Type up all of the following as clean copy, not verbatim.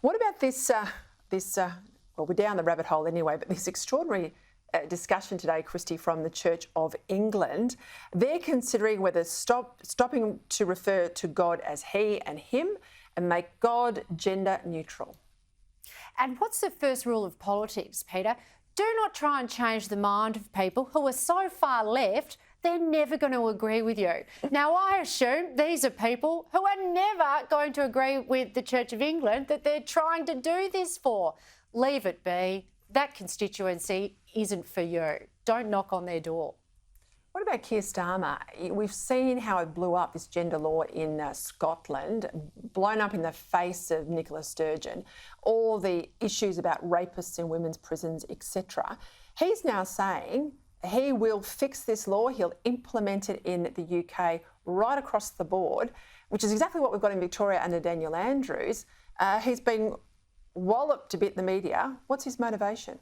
What about well, we're down the rabbit hole anyway, but this extraordinary discussion today, Kristy, from the Church of England. They're considering whether stopping to refer to God as he and him and make God gender neutral. And what's the first rule of politics, Peter? Do not try and change the mind of people who are so far left they're never going to agree with you. Now, I assume these are people who are never going to agree with the Church of England that they're trying to do this for. Leave it be. That constituency isn't for you. Don't knock on their door. What about Keir Starmer? We've seen how it blew up, this gender law in Scotland, blown up in the face of Nicola Sturgeon, all the issues about rapists in women's prisons, etc. He's now saying he will fix this law, he'll implement it in the UK right across the board, which is exactly what we've got in Victoria under Daniel Andrews. He's been walloped a bit in the media. What's his motivation?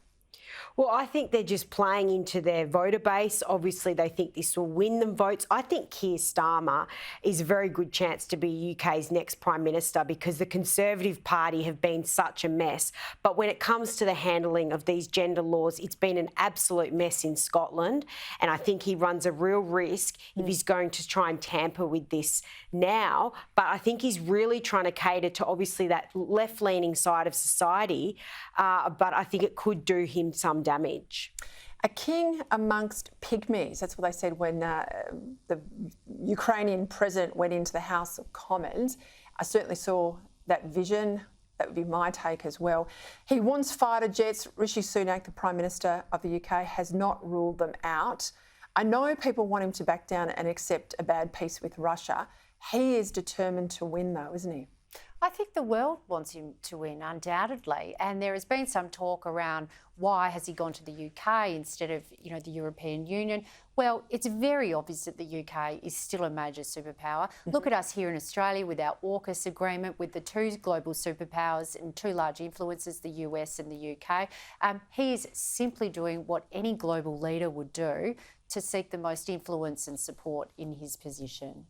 Well, I think they're just playing into their voter base. Obviously, they think this will win them votes. I think Keir Starmer is a very good chance to be UK's next Prime Minister because the Conservative Party have been such a mess. But when it comes to the handling of these gender laws, it's been an absolute mess in Scotland. And I think he runs a real risk if he's going to try and tamper with this now. But I think he's really trying to cater to obviously that left-leaning side of society. But I think it could do him some damage. A king amongst pygmies, that's what they said when the Ukrainian president went into the House of Commons. I certainly saw that vision. That would be my take as well. He wants fighter jets. Rishi Sunak, the Prime Minister of the UK, has not ruled them out. I know people want him to back down and accept a bad peace with Russia. He is determined to win, though, isn't he? I think the world wants him to win, undoubtedly. And there has been some talk around why has he gone to the UK instead of, the European Union. Well, it's very obvious that the UK is still a major superpower. Look at us here in Australia with our AUKUS agreement with the two global superpowers and two large influences, the US and the UK. He is simply doing what any global leader would do to seek the most influence and support in his position.